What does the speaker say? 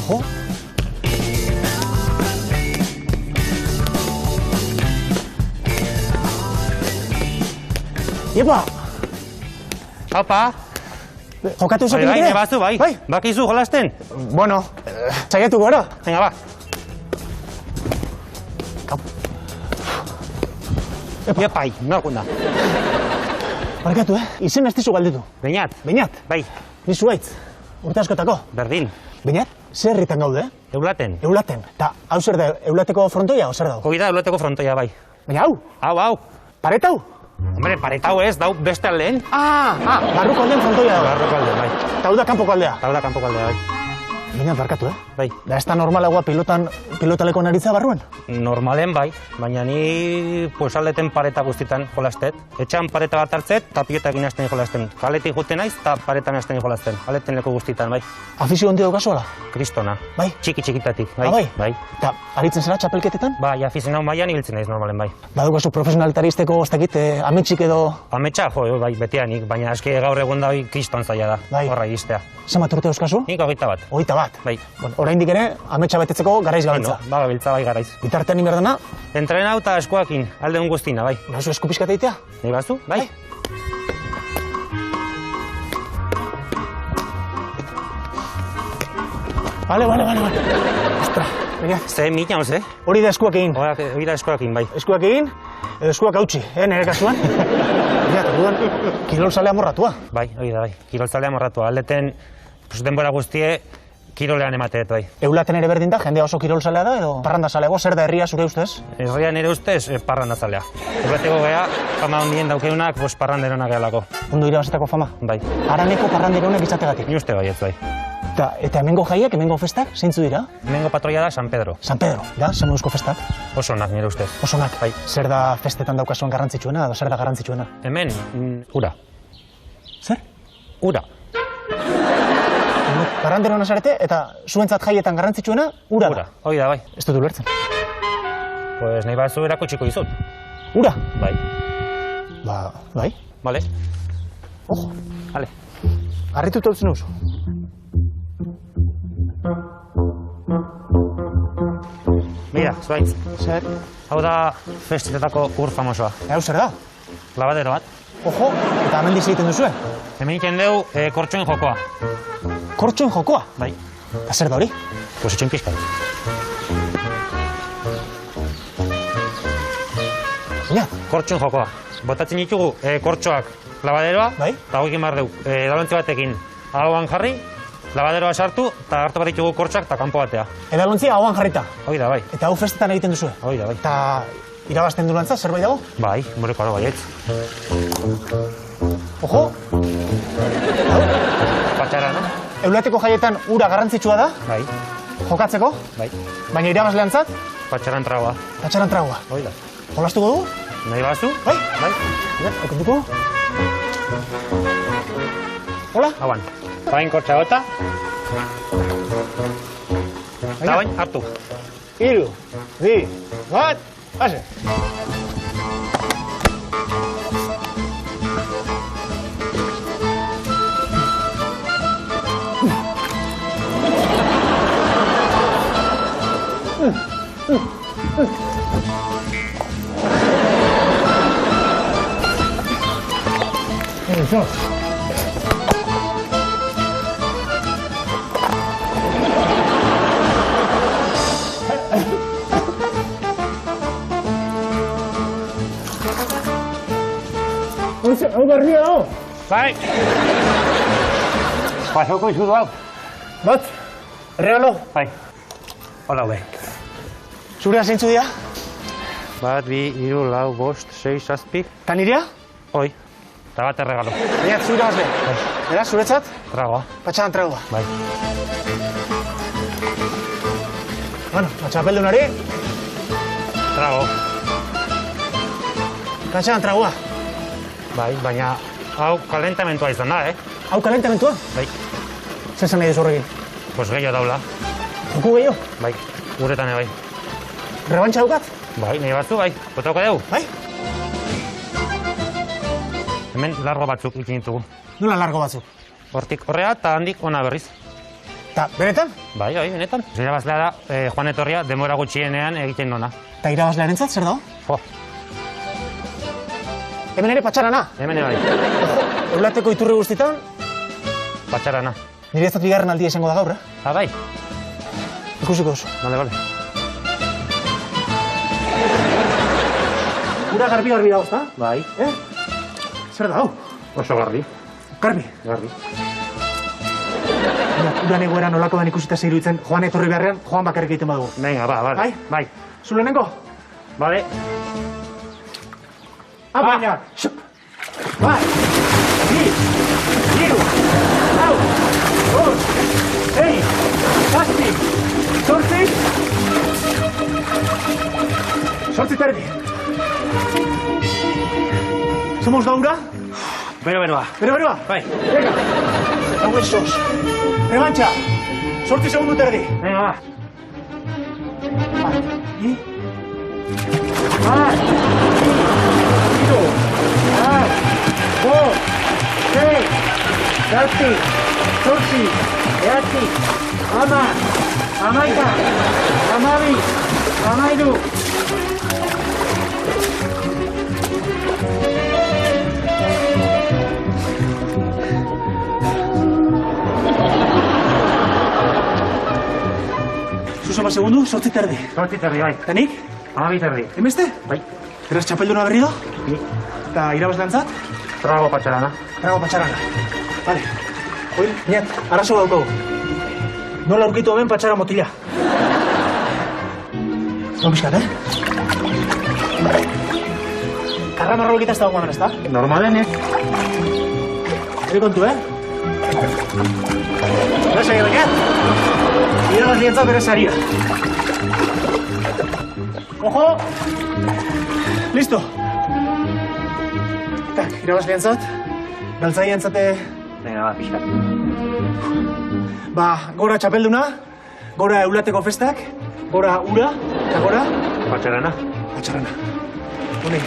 Ojo. Iepa! Haupa! Jokatu esatik Bai, nebazu, bai. Bakizu jolasten? Bueno, txaiatu gora. Venga, ba. Iepai, norkunda. Barkatu, izen ez dizu galdetu. Beñat. Beñat? Bai. Ni zuaitz. Urte askotako. Berdin. Beñat, zer herritan gaude, Eulaten. Eulaten. Ta, hau zer da, Eulateko frontoia, o zer dago? Hoi da Eulateko frontoia, bai. Baina hau? Hau. Paretau? Hombre, paretau ez, dau beste aldeen. Barruko aldean frontoia dago. Barruko aldeen, bai. Ta hau da kanpoko aldea. Hau da kanpoko aldea, bai. Baina, barkatu, Bai. Da, ez da normalagoa pilotaleko naritza barruan? Normalen, bai. Baina ni, pues, aldeten pareta guztitan jolastet. Etxan pareta bat hartzet, eta pilota egin hasten jolasten. Kaletik juten naiz, eta paretan hasten jolasten. Aldeten leku guztitan, bai. Afizio handi daukazu ala? Kristona. Bai. Txikitatik, bai. Bai? Bai. Eta, aritzen zera txapelketetan? Bai, afizionau mailan ibiltzen naiz normalen, bai. Badukazu profesionaltaristeko, ez dakit, ametxik edo... Ametsa, bai, beteanik, baina eski gaur egun da kriston zaila da. Bai. Horra iristea. Zenbat urte euskazu? Nik 21. 21. Bai. Bueno, oraindik ere, ametsa betetzeko garaiz gabiltza. Bueno, ba, gabiltza bai garaiz. Bitartean inberdana, Entrenau eta eskuakin, alde guztina, bai. nazu esku pixkat egitea? Nahi bazu? Bai. Vale. Ostra, baina, Ze mina, oze? hori da eskuak egin. Hori da eskuakin, bai. Eskuak egin, edo eskuak hautsi, nire kasuan. Baina, orduan, kirol zalea morratua. Bai, hori da, bai. Kiroltzalea morratua. Aldeten, pues, denbora guztie, kirolean emateet, bai. Eulaten ere berdin da, jendea oso kirol zalea da, edo parranda zaleago, zer da herria zure ustez? Herria nire ustez, parrandazalea. Eulateko gea, fama handien daukeunak, pues, parranderonak gehalako. Ondo irabazetako fama. Bai. Haraneko parranderonek izategatik. Ni uste baietz, bai. Eta hemengo jaiak, hemengo festak, zeintzu dira? Hemengo patroia da San Pedro. San Pedro, da, zemuduzko festak. Oso onak nire ustez. Osonak. Bai. Zer da festetan daukazuen garrantzitsuena, edo zer da garrantzitsuena? Hemen, ura. Zer? Ura. Parranderoan azarete, eta zuentzat jaietan garrantzitsuena, ura da. Ura, hori da, bai. Ez dut ulertzen. Pues nahi batzu erakutxiko dizut. Ura? Bai. Bai. Vale. Ojo, Vale. harrituta utzen duzu. Mira, zuaitz. Zer? Hau da festetetako ur famosoa. Hau zer da? Lavadero bat. Ojo, eta hemen egiten duzue? Hemen egiten dugu kortxoen jokoa. Kortxoen jokoa? Bai. Eta zer da hori? Pues etxoin pixkat. Baina, Kortxoen jokoa. Botatzen ditugu kortxoak lavaderoa, Bai. eta hau egin behar dugu. Edalontzi batekin ahoan jarri, lavaderoa sartu, eta hartu behar ditugu kortxoak eta kanpo batea. edalontzia ahoan jarrita. Hoi da, bai. Eta hau festetan egiten duzue? Hoi da, bai. Eta irabazten durantza, zerbait dago? Bai, moreko aro baietz. Ojo, Patxara, no? Eulateko jaietan ura garrantzitsua da, Bai, jokatzeko, bai. baina irabazleantzat, Patxaran tragoa. patxaran tragoa. Hoi da. Jolastuko dugu? Nahi bazu? Bai. Bai. Ja, okituko. Hola? Hauan. Bain kortxa gota. Eta bain hartu. 3, 2, 1, hase. Eso. Hau berria dago. Bai. Pasoko izudu hau. Bat, erregalo. Bai. Hola, bai. Zurea zeintzu dira? Bat, bi, hiru, lau, bost, 6, 7. Ta nirea? Hoi. Eta bat erregalo. Baina zure bazle. Beraz, zuretzat, Tragoa. patxaran tragoa. Bai. Bueno, txapeldunari, Trago. patxaran tragoa. Bai, baina hau kalentamentua izan da, Hau kalentamentua? Bai. Zer zen nahi duzu horrekin? Pues gehiago daula. Joku gehiago? Bai. Uretan bai. Rebantxa daukat? Bai, nahi batzu, bai. Botauko dugu. Bai? Hemen largo batzuk ikin ditugu. Nola largo batzuk? Hortik horrea eta handik ona berriz. Ta, benetan? Bai, benetan. Irabazlea da, joan etorria, denbora gutxienean egiten dona. Ta irabazlearentzat zer da? Jo, Hemen ere patxarana. hemen bai, Eulateko iturri guztitan, patxarana. nire ez dut bigarren aldia izango da gaur, Ah, bai, Ikusiko oso. bale. Ura garbi da, ozta? Bai, Zer da, hau? oso garbi. Garbi. Uran egoera nolako dan ikusita zeiruditzen, joan etorri beharrean, joan bakarrik egiten badugu. Venga, Bai? bai. Zulenengo? Bale. Baina! Bai! Bi! Hiru! Lau! Bost! Sei! Zazpi! Zortzi! Zortzi terdi! Somos da ura? Beroa. Beroa! Bai. Venga! Hau esos! Revancha! Zortzi segundu terdi! Venga, ba. I? Bai! Hiru! Lau! Bost! Sei! Zazpi! Zortzi! Bederatzi! Hamar! Hamaika! Hamabi! Hamairu! Zuzama segundu, zortzi terdi. Zortzi terdi, bai. Eta nik? 12 terdi. Enbeste? Bai. Beraz, txapelduna berri da? Bi. Eta irabazleantzat? Trago patxarana. Trago patxarana. Vale. Oin, niat, arazo daukagu. Nola aurkitu hemen patxara motila? Non bizkat, Karramarro egita ez dago hemen, ez da? Normalen, Eri kontu, Hala segi bakat? Irabazlientzat bere saria. Ojo! Listo! Tak, irabazlientzat, galtzaientzate... Venga, ba, pixkat. Ba, gora txapelduna, gora eulateko festak, gora ura, eta gora Patxarana. patxarana. Honein.